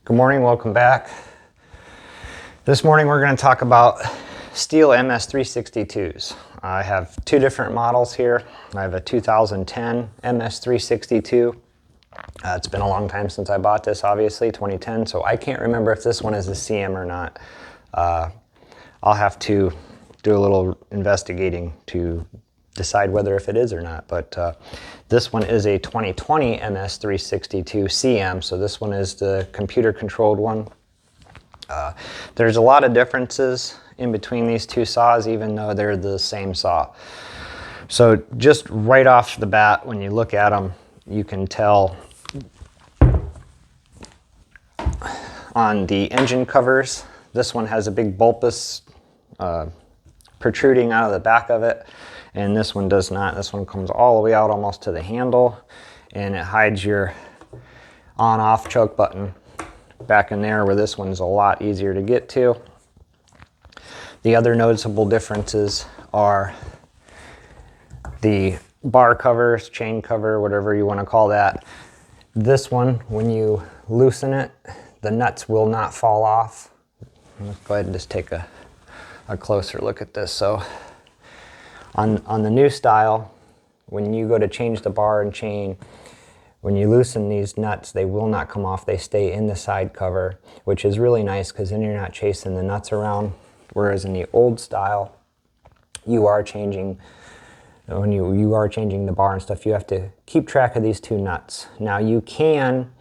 Good morning, welcome back. This morning we're going to talk about Stihl MS362s. I have two different models here. I have a 2010 MS362. It's been a long time since I bought this, obviously, 2010, so I can't remember if this one is a CM or not. I'll have to do a little investigating to decide whether if it is or not, but this one is a 2020 MS362 CM, so this one is the computer controlled one. There's a lot of differences in between these two saws, even though they're the same saw. So just right off the bat, when you look at them, you can tell on the engine covers, this one has a big bulbous protruding out of the back of it, and this one does not. This one comes all the way out almost to the handle, and it hides your on-off choke button back in there, where this one's a lot easier to get to. The other noticeable differences are the bar covers, chain cover, whatever you want to call that. This one, when you loosen it, the nuts will not fall off. Let's go ahead and just take a closer look at this. So on the new style, when you go to change the bar and chain, when you loosen these nuts, they will not come off. They stay in the side cover, which is really nice because then you're not chasing the nuts around. Whereas in the old style, you are changing, when you are changing the bar and stuff, you have to keep track of these two nuts. Now you can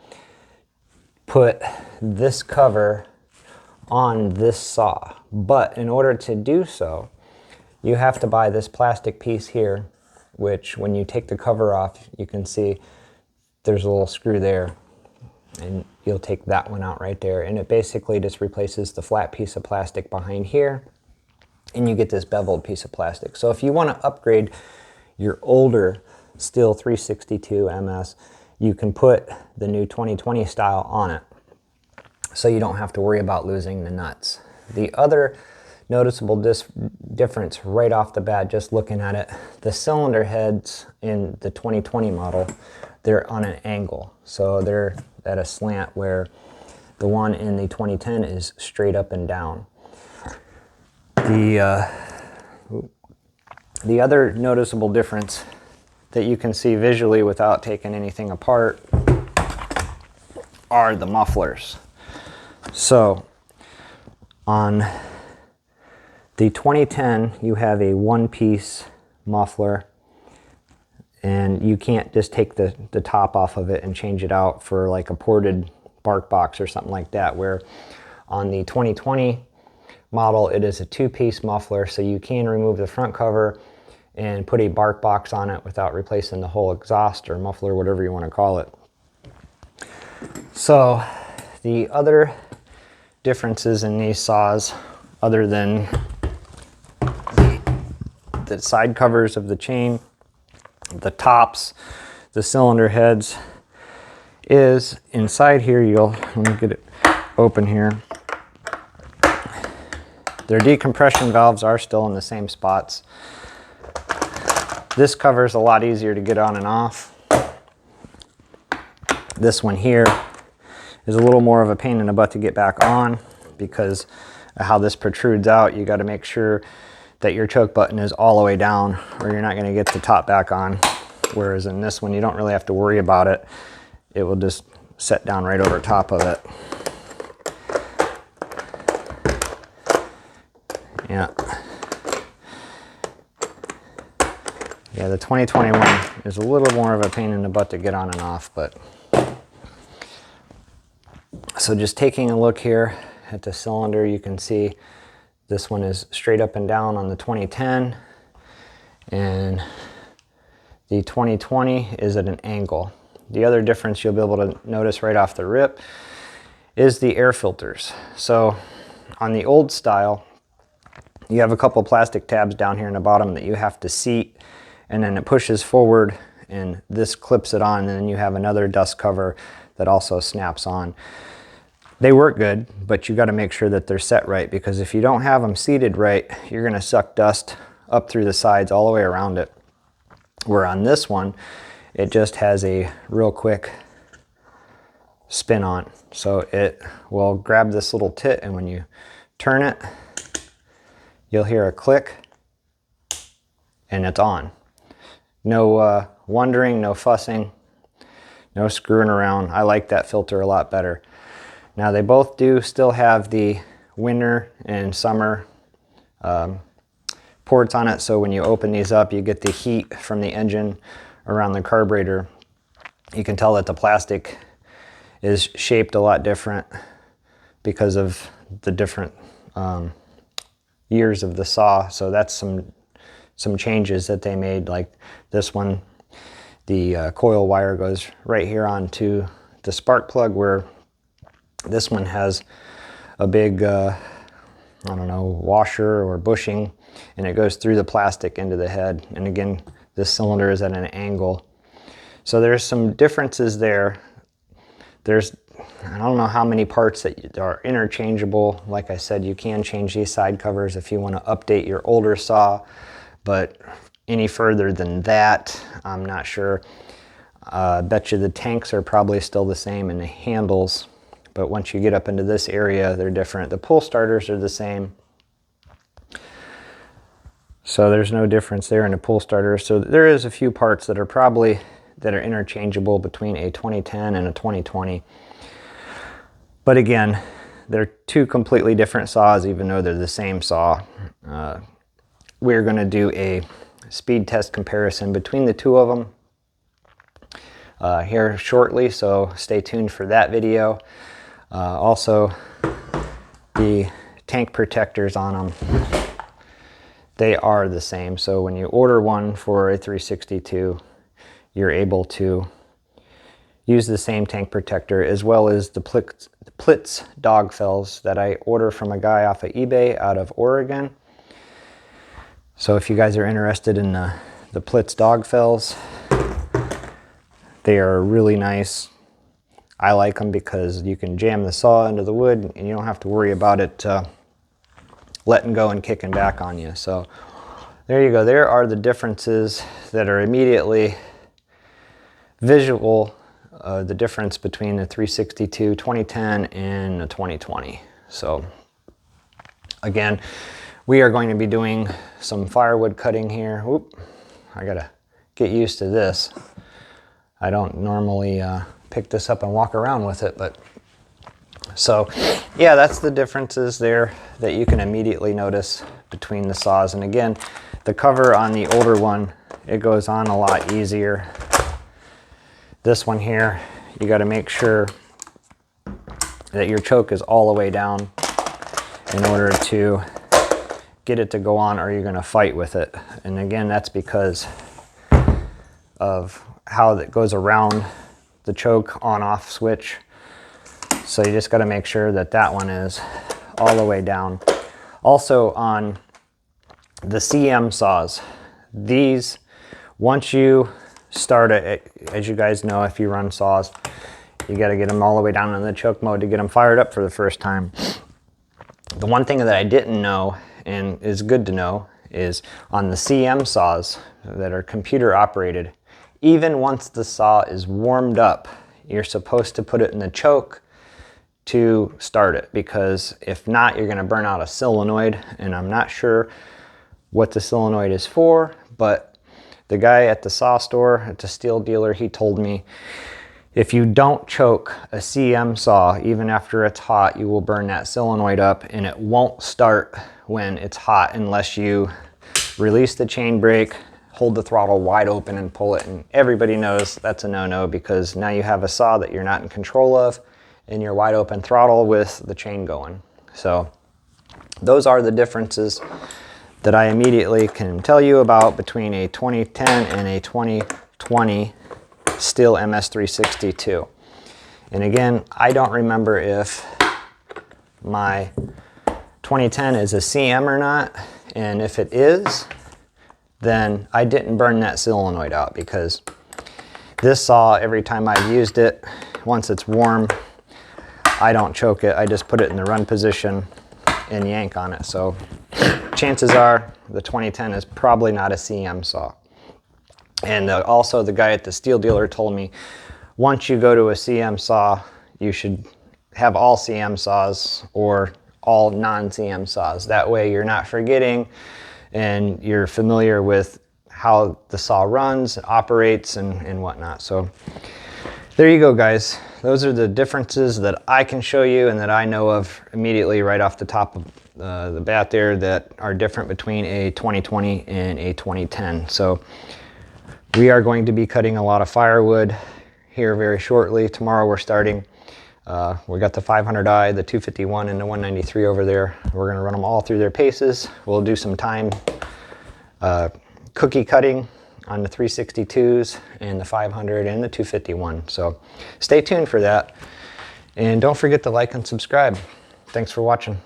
put this cover on this saw, but in order to do so, you have to buy this plastic piece here, which when you take the cover off, you can see there's a little screw there, and you'll take that one out right there, and it basically just replaces the flat piece of plastic behind here, and you get this beveled piece of plastic. So if you want to upgrade your older Stihl 362 MS, you can put the new 2020 style on it, so you don't have to worry about losing the nuts. The other noticeable difference right off the bat, just looking at it, the cylinder heads in the 2020 model, they're on an angle. So they're at a slant, where the one in the 2010 is straight up and down. The other noticeable difference that you can see visually without taking anything apart are the mufflers. So on the 2010, you have a one-piece muffler, and you can't just take the top off of it and change it out for like a ported bark box or something like that, where on the 2020 model, it is a two-piece muffler, so you can remove the front cover and put a bark box on it without replacing the whole exhaust or muffler, whatever you want to call it. So the other differences in these saws, other than the side covers of the chain, the tops, the cylinder heads, is inside here, let me get it open here. Their decompression valves are still in the same spots. This cover is a lot easier to get on and off. This one here is a little more of a pain in the butt to get back on because of how this protrudes out. You got to make sure that your choke button is all the way down, or you're not going to get the top back on. Whereas in this one, you don't really have to worry about it. It will just set down right over top of it. Yeah. Yeah, the 2021 is a little more of a pain in the butt to get on and off, but. So just taking a look here at the cylinder, you can see this one is straight up and down on the 2010, and the 2020 is at an angle. The other difference you'll be able to notice right off the rip is the air filters. So on the old style, you have a couple plastic tabs down here in the bottom that you have to seat, and then it pushes forward and this clips it on, and then you have another dust cover that also snaps on. They work good, but you got to make sure that they're set right, because if you don't have them seated right, you're going to suck dust up through the sides all the way around it. Where on this one, it just has a real quick spin on. So it will grab this little tit, and when you turn it, you'll hear a click and it's on. No wondering, no fussing, no screwing around. I like that filter a lot better. Now they both do still have the winter and summer ports on it, so when you open these up you get the heat from the engine around the carburetor. You can tell that the plastic is shaped a lot different because of the different years of the saw. So that's some changes that they made. Like this one, the coil wire goes right here onto the spark plug, where this one has a big I don't know, washer or bushing, and it goes through the plastic into the head. And again, this cylinder is at an angle. So there's some differences there. There's, I don't know how many parts that are interchangeable. Like I said, you can change these side covers if you want to update your older saw, but any further than that, I'm not sure. I bet you the tanks are probably still the same and the handles, but once you get up into this area, they're different. The pull starters are the same. So there's no difference there in the pull starters. So there is a few parts that are interchangeable between a 2010 and a 2020. But again, they're two completely different saws, even though they're the same saw. We're going to do a speed test comparison between the two of them here shortly, so stay tuned for that video. Also, the tank protectors on them, they are the same. So when you order one for a 362, you're able to use the same tank protector, as well as the Plitz dog fells that I order from a guy off of eBay out of Oregon. So if you guys are interested in the Plitz dog fells, they are really nice. I like them because you can jam the saw into the wood and you don't have to worry about it letting go and kicking back on you. So there you go. There are the differences that are immediately visual, the difference between the 362 2010 and the 2020. So again, we are going to be doing some firewood cutting here. Oop, I gotta get used to this. I don't normally pick this up and walk around with it, but so yeah, that's the differences there that you can immediately notice between the saws. And again, the cover on the older one, it goes on a lot easier. This one here, you got to make sure that your choke is all the way down in order to get it to go on, or you're going to fight with it. And again, that's because of how that goes around the choke on-off switch. So you just got to make sure that that one is all the way down. Also on the CM saws, these, once you start it, as you guys know, if you run saws, you got to get them all the way down in the choke mode to get them fired up for the first time. The one thing that I didn't know, and is good to know, is on the CM saws that are computer operated, even once the saw is warmed up, you're supposed to put it in the choke to start it, because if not, you're going to burn out a solenoid. And I'm not sure what the solenoid is for, but the guy at the saw store, at the Stihl dealer, he told me if you don't choke a CM saw, even after it's hot, you will burn that solenoid up, and it won't start when it's hot unless you release the chain brake, hold the throttle wide open and pull it. And everybody knows that's a no-no, because now you have a saw that you're not in control of and you're wide open throttle with the chain going. So those are the differences that I immediately can tell you about between a 2010 and a 2020 Stihl MS362. And again, I don't remember if my 2010 is a CM or not, and if it is, then I didn't burn that solenoid out, because this saw, every time I've used it, once it's warm, I don't choke it. I just put it in the run position and yank on it. So chances are the 2010 is probably not a CM saw. And also the guy at the Stihl dealer told me, once you go to a CM saw, you should have all CM saws or all non-CM saws. That way you're not forgetting and you're familiar with how the saw runs, operates, and whatnot. So there you go, guys. Those are the differences that I can show you and that I know of immediately right off the top of the bat there that are different between a 2020 and a 2010. So we are going to be cutting a lot of firewood here very shortly. Tomorrow we're starting. We got the 500i, the 251, and the 193 over there. We're going to run them all through their paces. We'll do some time cookie cutting on the 362s and the 500 and the 251. So stay tuned for that. And don't forget to like and subscribe. Thanks for watching.